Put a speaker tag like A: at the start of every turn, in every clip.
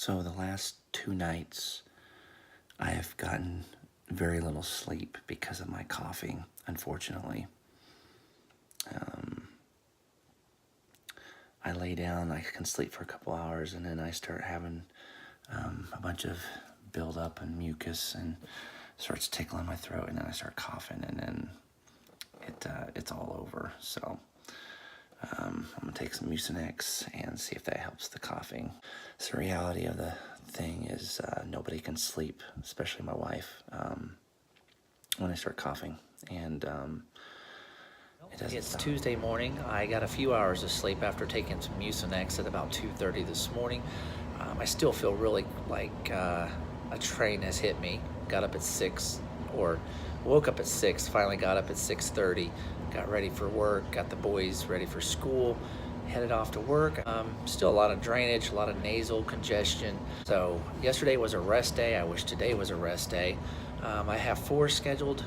A: So the last 2 nights, I have gotten very little sleep because of my coughing, unfortunately. I lay down, I can sleep for a couple hours, and then I start having a bunch of buildup and mucus, and starts tickling my throat, and then I start coughing, and then it's all over. So I'm gonna take some Mucinex and see if that helps the coughing. So the reality of the thing is nobody can sleep, especially my wife, when I start coughing, and
B: it's Tuesday morning. I got a few hours of sleep after taking some Mucinex at about 2:30 this morning. I still feel really like a train has hit me. Got up at 6, or woke up at 6, finally got up at 6:30, got ready for work, got the boys ready for school, headed off to work. Still a lot of drainage, a lot of nasal congestion. So yesterday was a rest day. I wish today was a rest day. I have 4 scheduled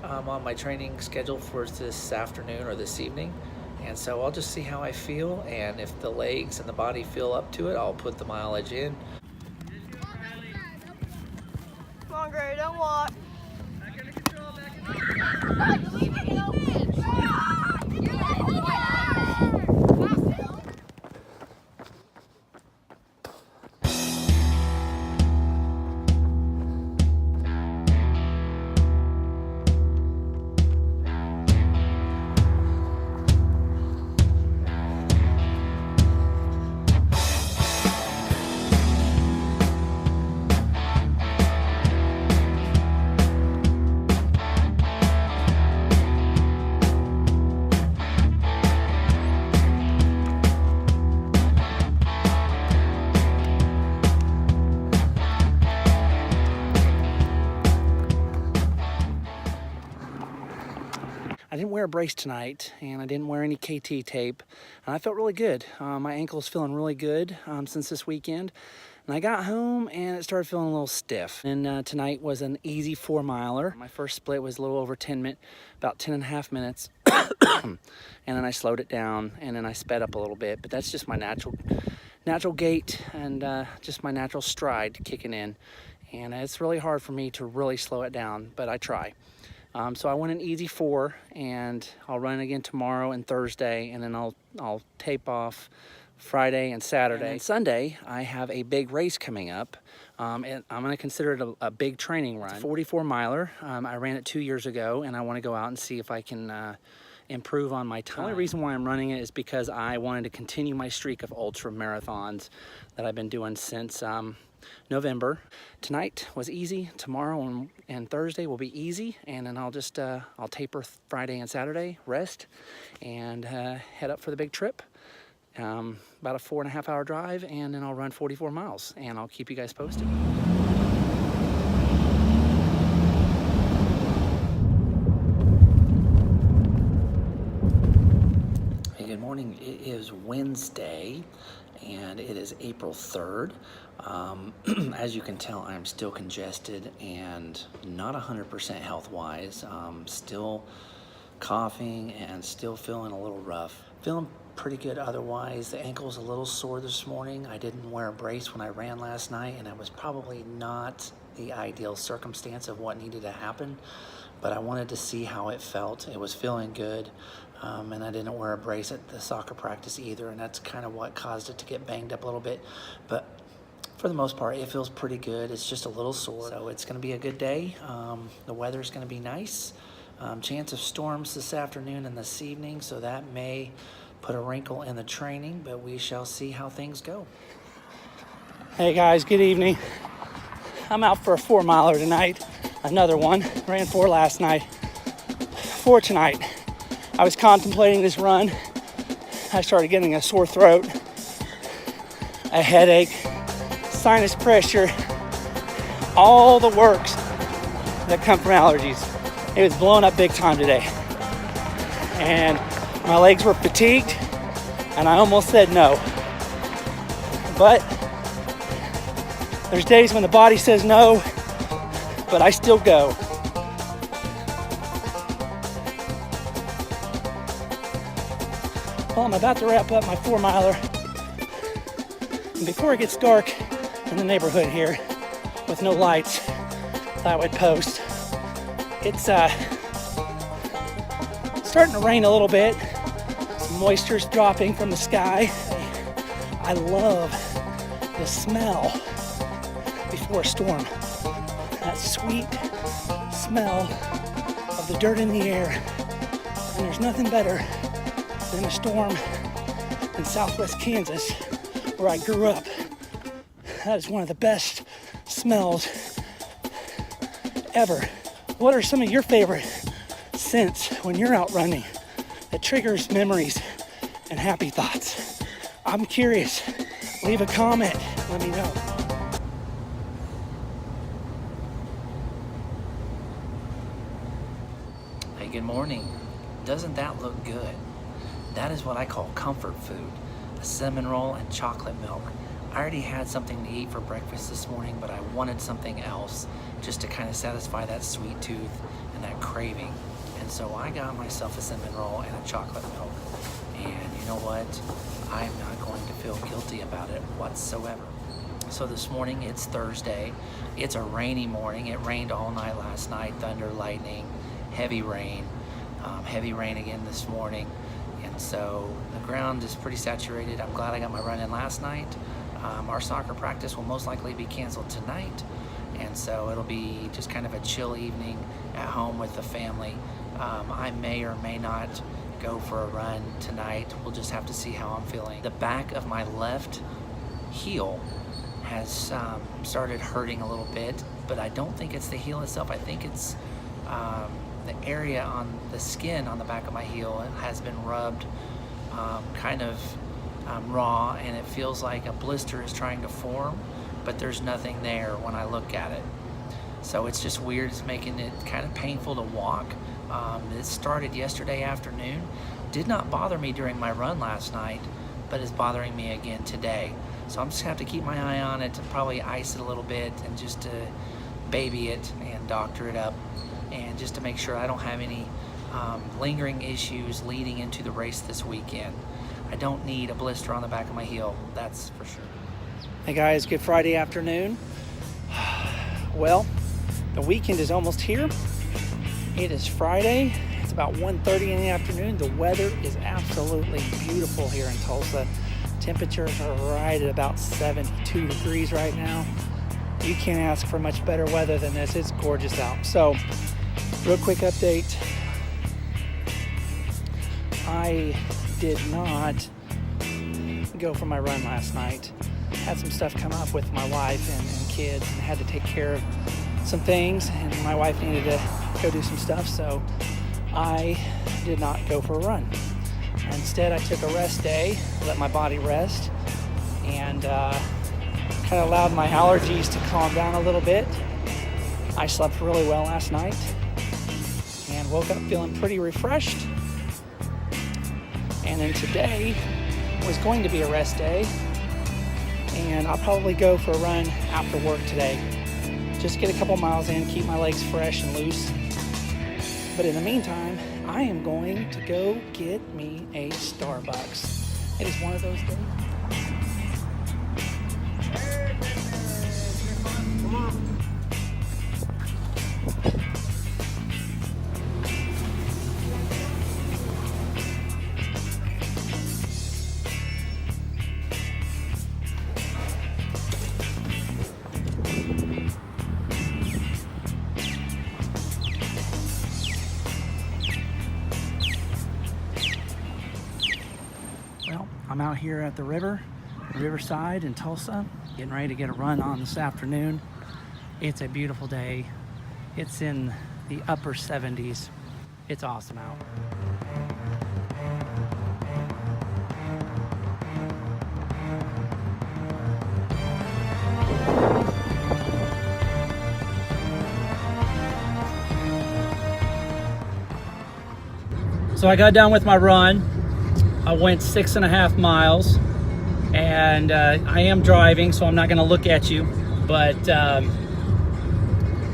B: on my training schedule for this afternoon or this evening, and so I'll just see how I feel, and if the legs and the body feel up to it, I'll put the mileage in.
C: Come on, Gray, don't walk.
D: Back under control, back under control.
E: I didn't wear a brace tonight, and I didn't wear any KT tape, and I felt really good. My ankle's feeling really good since this weekend, and I got home and it started feeling a little stiff. And tonight was an easy 4-miler. My first split was a little over 10 minutes, about 10 and a half minutes, and then I slowed it down, and then I sped up a little bit, but that's just my natural gait and just my natural stride kicking in, and it's really hard for me to really slow it down, but I try. So I went an easy 4, and I'll run again tomorrow and Thursday, and then I'll tape off Friday and Saturday. And Sunday, I have a big race coming up, and I'm going to consider it a big training run. It's a 44-miler. I ran it 2 years ago, and I want to go out and see if I can improve on my time. The only reason why I'm running it is because I wanted to continue my streak of ultra marathons that I've been doing since November. Tonight was easy. Tomorrow and Thursday will be easy, and then I'll just I'll taper Friday and Saturday, rest, and head up for the big trip. About a 4.5 hour drive, and then I'll run 44 miles, and I'll keep you guys posted.
B: Hey, good morning. It is Wednesday, and it is April 3rd. As you can tell, I'm still congested and not 100% health-wise. Still coughing and still feeling a little rough. Feeling pretty good otherwise. The ankle's a little sore this morning. I didn't wear a brace when I ran last night, and it was probably not the ideal circumstance of what needed to happen, but I wanted to see how it felt. It was feeling good. And I didn't wear a brace at the soccer practice either, and that's kind of what caused it to get banged up a little bit. But for the most part, it feels pretty good. It's just a little sore, so it's going to be a good day. The weather's going to be nice. Chance of storms this afternoon and this evening, so that may put a wrinkle in the training, but we shall see how things go.
E: Hey guys, good evening. I'm out for a 4-miler tonight. Another one. Ran 4 last night. 4 tonight. I was contemplating this run. I started getting a sore throat, a headache, sinus pressure, all the works that come from allergies. It was blowing up big time today. And my legs were fatigued, and I almost said no. But there's days when the body says no, but I still go. Well, I'm about to wrap up my 4-miler. And before it gets dark, I'm in the neighborhood here with no lights that I would post. It's starting to rain a little bit. Some moisture's dropping from the sky. I love the smell before a storm. That sweet smell of the dirt in the air. And there's nothing better than a storm in southwest Kansas, where I grew up. That is one of the best smells ever. What are some of your favorite scents when you're out running that triggers memories and happy thoughts? I'm curious. Leave a comment. Let me know.
B: Hey, good morning. Doesn't that look good? That is what I call comfort food. A cinnamon roll and chocolate milk. I already had something to eat for breakfast this morning, but I wanted something else just to kind of satisfy that sweet tooth and that craving. And so I got myself a cinnamon roll and a chocolate milk. And you know what? I'm not going to feel guilty about it whatsoever. So this morning, it's Thursday. It's a rainy morning. It rained all night last night, thunder, lightning, heavy rain. Heavy rain again this morning. And so the ground is pretty saturated. I'm glad I got my run in last night. Our soccer practice will most likely be canceled tonight. And so it'll be just kind of a chill evening at home with the family. I may or may not go for a run tonight. We'll just have to see how I'm feeling. The back of my left heel has started hurting a little bit, but I don't think it's the heel itself. I think it's the area on the skin on the back of my heel has been rubbed kind of raw, and it feels like a blister is trying to form, but there's nothing there when I look at it. So it's just weird. It's making it kind of painful to walk. It started yesterday afternoon. Did not bother me during my run last night, but is bothering me again today. So I'm just gonna have to keep my eye on it and probably ice it a little bit and just to baby it and doctor it up, and just to make sure I don't have any lingering issues leading into the race this weekend. I don't need a blister on the back of my heel, that's for sure.
E: Hey guys, good Friday afternoon. Well, the weekend is almost here. It is Friday. It's about 1:30 in the afternoon. The weather is absolutely beautiful here in Tulsa. Temperatures are right at about 72 degrees right now. You can't ask for much better weather than this. It's gorgeous out. So, real quick update. I did not go for my run last night. Had some stuff come up with my wife and kids, and had to take care of some things, and my wife needed to go do some stuff, so I did not go for a run. Instead, I took a rest day, let my body rest, and kind of allowed my allergies to calm down a little bit. I slept really well last night and woke up feeling pretty refreshed. And then today was going to be a rest day, and I'll probably go for a run after work today. Just get a couple miles in, keep my legs fresh and loose. But in the meantime, I am going to go get me a Starbucks. It is one of those days.
D: Come on.
E: Well, I'm out here at the riverside in Tulsa, getting ready to get a run on this afternoon. It's a beautiful day. It's in the upper 70s. It's awesome out. So I got done with my run. I went 6.5 miles, and I am driving, so I'm not going to look at you, but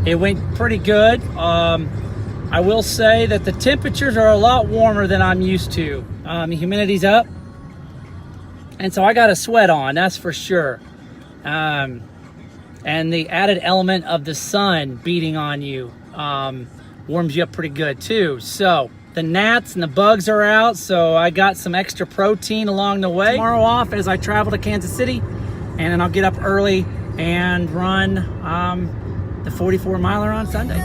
E: it went pretty good. I will say that the temperatures are a lot warmer than I'm used to. The humidity's up, and so I got a sweat on, that's for sure. And the added element of the sun beating on you warms you up pretty good too. So the gnats and the bugs are out, so I got some extra protein along the way. Tomorrow off as I travel to Kansas City, and then I'll get up early and run the 44 miler on Sunday.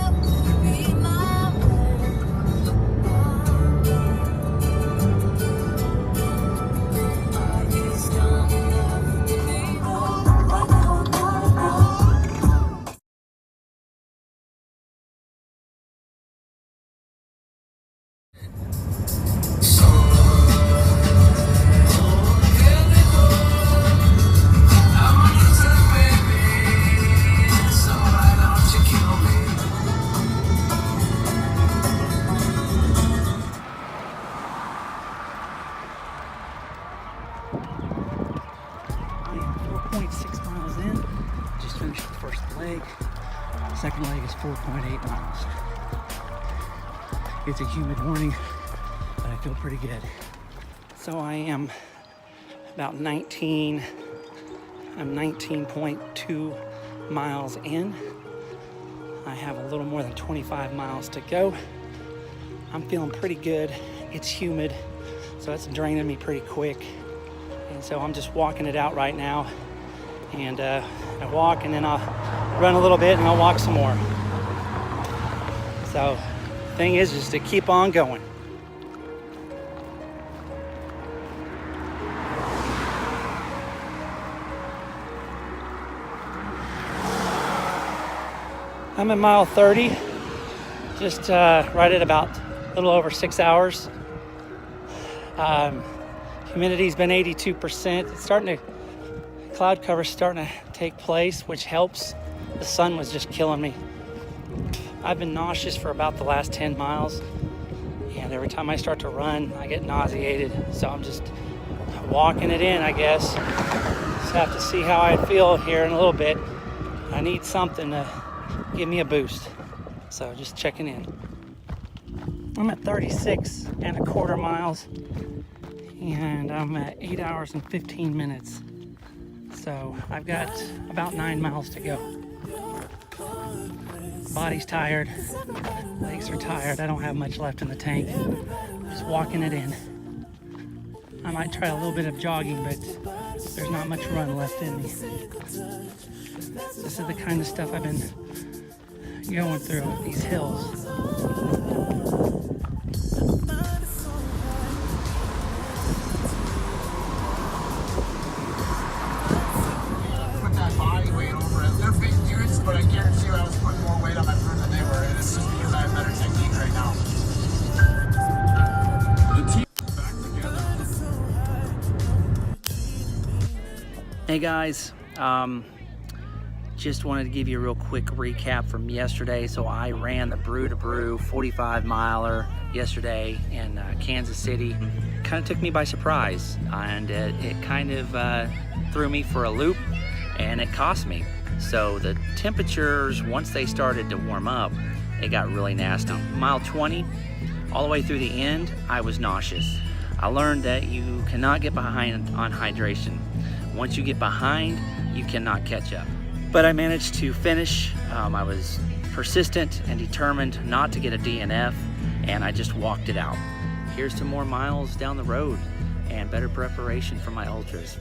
E: I am 4.6 miles in. Just finished the first leg. Second leg is 4.8 miles. It's a humid morning, but I feel pretty good. So I am about 19.2 miles in. I have a little more than 25 miles to go. I'm feeling pretty good. It's humid, so it's draining me pretty quick. And so I'm just walking it out right now. And I walk, and then I'll run a little bit, and I'll walk some more. So the thing is just to keep on going. I'm at mile 30, just right at about a little over 6 hours. Humidity's been 82%. It's starting to, cloud cover's starting to take place, which helps. The sun was just killing me. I've been nauseous for about the last 10 miles, and every time I start to run, I get nauseated. So I'm just walking it in, I guess. Just have to see how I feel here in a little bit. I need something to give me a boost. So just checking in. I'm at 36.25 miles, and I'm at 8 hours and 15 minutes. So I've got about 9 miles to go. Body's tired, legs are tired. I don't have much left in the tank. Just walking it in. I might try a little bit of jogging, but there's not much run left in me. This is the kind of stuff I've been going through with these hills.
F: Put that body weight over it. They're big dudes, but I guarantee you I was putting more weight on my broom than they were, and it's just because I have better technique right now. The team back together.
B: Hey guys, just wanted to give you a real quick recap from yesterday. So I ran the Brew to Brew 45 miler yesterday in Kansas City. Kind of took me by surprise, and it kind of threw me for a loop, and it cost me. So the temperatures, once they started to warm up, it got really nasty. Mile 20, all the way through the end, I was nauseous. I learned that you cannot get behind on hydration. Once you get behind, you cannot catch up. But I managed to finish. I was persistent and determined not to get a DNF, and I just walked it out. Here's to more miles down the road and better preparation for my ultras.